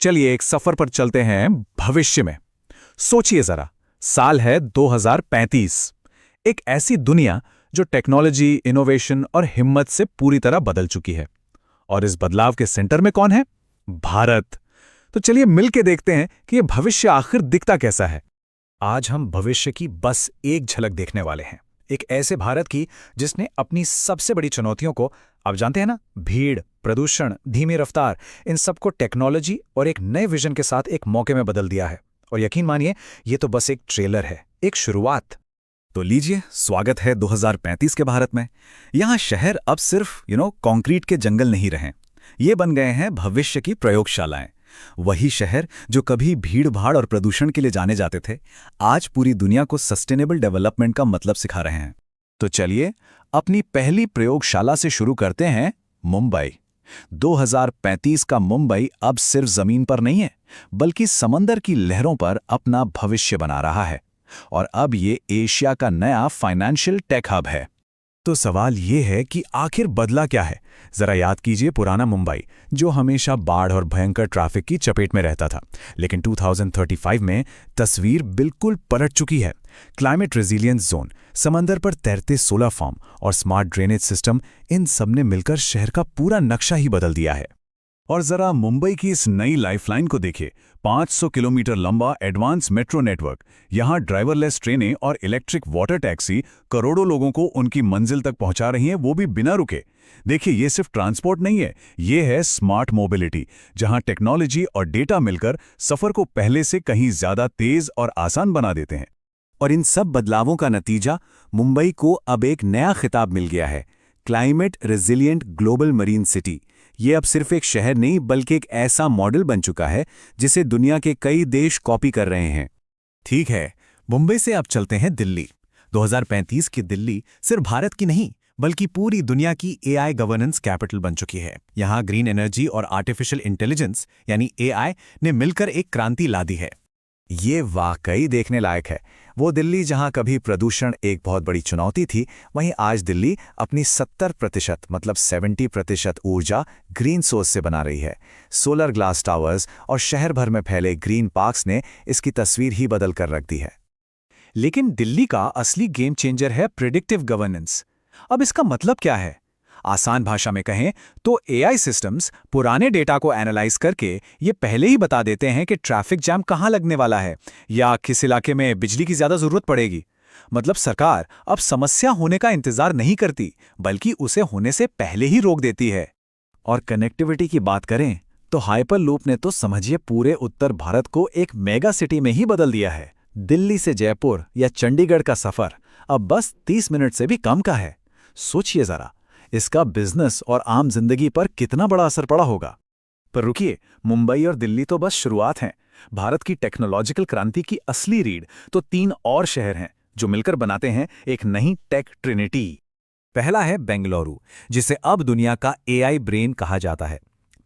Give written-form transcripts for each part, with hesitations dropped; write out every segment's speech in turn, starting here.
चलिए एक सफर पर चलते हैं भविष्य में। सोचिए जरा, साल है 2035। एक ऐसी दुनिया जो टेक्नोलॉजी, इनोवेशन और हिम्मत से पूरी तरह बदल चुकी है। और इस बदलाव के सेंटर में कौन है? भारत। तो चलिए मिलके देखते हैं कि यह भविष्य आखिर दिखता कैसा है। आज हम भविष्य की बस एक झलक देखने वाले हैं। एक ऐसे भारत की जिसने अपनी सबसे बड़ी चुनौतियों को, आप जानते हैं ना, भीड़, प्रदूषण, धीमी रफ्तार, इन सबको टेक्नोलॉजी और एक नए विजन के साथ एक मौके में बदल दिया है। और यकीन मानिए, ये तो बस एक ट्रेलर है, एक शुरुआत। तो लीजिए, स्वागत है 2035 के भारत में। यहाँ शहर अब सिर्फ कंक्रीट के जंगल नहीं रहे, ये बन गए हैं भविष्य की प्रयोगशालाएं। वही शहर जो कभी भीड़-भाड़ और प्रदूषण के लिए जाने जाते थे, आज पूरी दुनिया को सस्टेनेबल डेवलपमेंट का मतलब सिखा रहे हैं। तो चलिए अपनी पहली प्रयोगशाला से शुरू करते हैं। मुंबई। 2035 का मुंबई अब सिर्फ जमीन पर नहीं है, बल्कि समंदर की लहरों पर अपना भविष्य बना रहा है। और अब ये एशिया का नया फाइनेंशियल टेक हब है। तो सवाल ये है कि आखिर बदला क्या है? जरा याद कीजिए पुराना मुंबई, जो हमेशा बाढ़ और भयंकर ट्रैफिक की चपेट में रहता था। लेकिन 2035 में तस्वीर बिल्कुल पलट चुकी है। क्लाइमेट रेजिलियंस जोन, समंदर पर तैरते सोलर फार्म और स्मार्ट ड्रेनेज सिस्टम, इन सबने मिलकर शहर का पूरा नक्शा ही बदल दिया है। और जरा मुंबई की इस नई लाइफलाइन को देखिए। 500 किलोमीटर लंबा एडवांस मेट्रो नेटवर्क, यहाँ ड्राइवरलेस ट्रेनें और इलेक्ट्रिक वाटर टैक्सी करोड़ों लोगों को उनकी मंजिल तक पहुंचा रही हैं, वो भी बिना रुके। देखिए, ये सिर्फ ट्रांसपोर्ट नहीं है, ये है स्मार्ट मोबिलिटी, जहां टेक्नोलॉजी और डेटा मिलकर सफर को पहले से कहीं ज्यादा तेज और आसान बना देते हैं। और इन सब बदलावों का नतीजा, मुंबई को अब एक नया खिताब मिल गया है, climate resilient global marine city. ये अब सिर्फ एक शहर नहीं, बल्कि एक ऐसा मॉडल बन चुका है जिसे दुनिया के कई देश कॉपी कर रहे हैं। ठीक है, मुंबई से अब चलते हैं दिल्ली। 2035 की दिल्ली सिर्फ भारत की नहीं, बल्कि पूरी दुनिया की एआई गवर्नेंस कैपिटल बन चुकी है। यहाँ ग्रीन एनर्जी और आर्टिफिशियल इंटेलिजेंस यानी एआई ने मिलकर एक क्रांति ला दी है। ये वाकई देखने लायक है। वो दिल्ली जहां कभी प्रदूषण एक बहुत बड़ी चुनौती थी, वहीं आज दिल्ली अपनी 70% मतलब 70% ऊर्जा ग्रीन सोर्स से बना रही है। सोलर ग्लास टावर्स और शहर भर में फैले ग्रीन पार्क्स ने इसकी तस्वीर ही बदल कर रख दी है। लेकिन दिल्ली का असली गेम चेंजर है प्रिडिक्टिव गवर्नेंस। अब इसका मतलब क्या है? आसान भाषा में कहें तो एआई सिस्टम्स पुराने डेटा को एनालाइज करके ये पहले ही बता देते हैं कि ट्रैफिक जैम कहाँ लगने वाला है या किस इलाके में बिजली की ज्यादा जरूरत पड़ेगी। मतलब सरकार अब समस्या होने का इंतजार नहीं करती, बल्कि उसे होने से पहले ही रोक देती है। और कनेक्टिविटी की बात करें तो हाइपर लूप ने तो समझिए पूरे उत्तर भारत को एक मेगा सिटी में ही बदल दिया है। दिल्ली से जयपुर या चंडीगढ़ का सफर अब बस 30 मिनट से भी कम का है। सोचिए जरा, इसका बिजनेस और आम जिंदगी पर कितना बड़ा असर पड़ा होगा। पर रुकिए, मुंबई और दिल्ली तो बस शुरुआत हैं। भारत की टेक्नोलॉजिकल क्रांति की असली रीढ़ तो 3 और शहर हैं जो मिलकर बनाते हैं एक नई टेक ट्रिनिटी। पहला है बेंगलुरु, जिसे अब दुनिया का एआई ब्रेन कहा जाता है।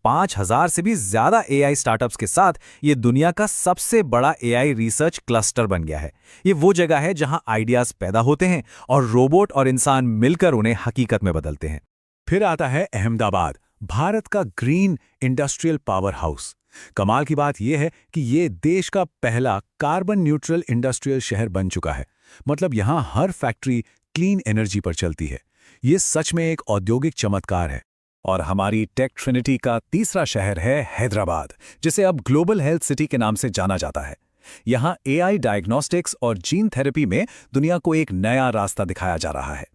5000 से भी ज्यादा एआई स्टार्टअप्स के साथ ये दुनिया का सबसे बड़ा एआई रिसर्च क्लस्टर बन गया है। ये वो जगह है जहां आइडियाज पैदा होते हैं और रोबोट और इंसान मिलकर उन्हें हकीकत में बदलते हैं। फिर आता है अहमदाबाद, भारत का ग्रीन इंडस्ट्रियल पावर हाउस। कमाल की बात यह है कि ये देश का पहला कार्बन न्यूट्रल इंडस्ट्रियल शहर बन चुका है। मतलब यहां हर फैक्ट्री क्लीन एनर्जी पर चलती है। ये सच में एक औद्योगिक चमत्कार है। और हमारी टेक ट्रिनिटी का तीसरा शहर है हैदराबाद, जिसे अब ग्लोबल हेल्थ सिटी के नाम से जाना जाता है। यहाँ एआई डायग्नोस्टिक्स और जीन थेरेपी में दुनिया को एक नया रास्ता दिखाया जा रहा है।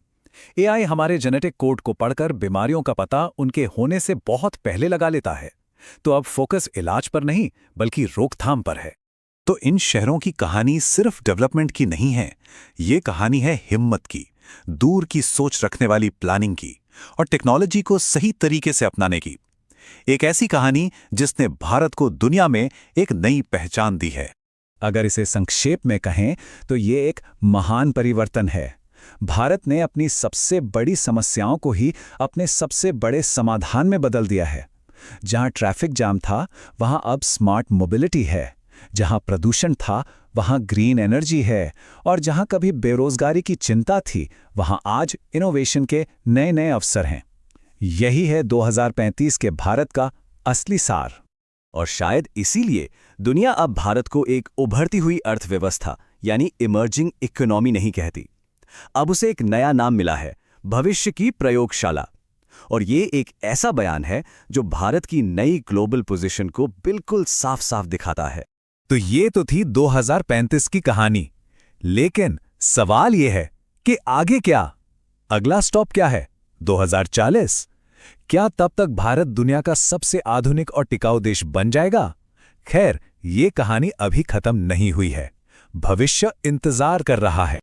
एआई हमारे जेनेटिक कोड को पढ़कर बीमारियों का पता उनके होने से बहुत पहले लगा लेता है। तो अब फोकस इलाज पर नहीं, बल्कि रोकथाम पर है। तो इन शहरों की कहानी सिर्फ डेवलपमेंट की नहीं है, ये कहानी है हिम्मत की, दूर की सोच रखने वाली प्लानिंग की और टेक्नोलॉजी को सही तरीके से अपनाने की। एक ऐसी कहानी जिसने भारत को दुनिया में एक नई पहचान दी है। अगर इसे संक्षेप में कहें तो ये एक महान परिवर्तन है। भारत ने अपनी सबसे बड़ी समस्याओं को ही अपने सबसे बड़े समाधान में बदल दिया है। जहां ट्रैफिक जाम था, वहां अब स्मार्ट मोबिलिटी है। जहां प्रदूषण था, वहां ग्रीन एनर्जी है। और जहां कभी बेरोजगारी की चिंता थी, वहां आज इनोवेशन के नए नए अवसर हैं। यही है 2035 के भारत का असली सार। और शायद इसीलिए दुनिया अब भारत को एक उभरती हुई अर्थव्यवस्था यानी इमर्जिंग इकोनॉमी नहीं कहती। अब उसे एक नया नाम मिला है, भविष्य की प्रयोगशाला। और ये एक ऐसा बयान है जो भारत की नई ग्लोबल पोजीशन को बिल्कुल साफ साफ दिखाता है। तो ये तो थी 2035 की कहानी, लेकिन सवाल ये है कि आगे क्या? अगला स्टॉप क्या है? 2040? क्या तब तक भारत दुनिया का सबसे आधुनिक और टिकाऊ देश बन जाएगा? खैर, ये कहानी अभी खत्म नहीं हुई है। भविष्य इंतजार कर रहा है।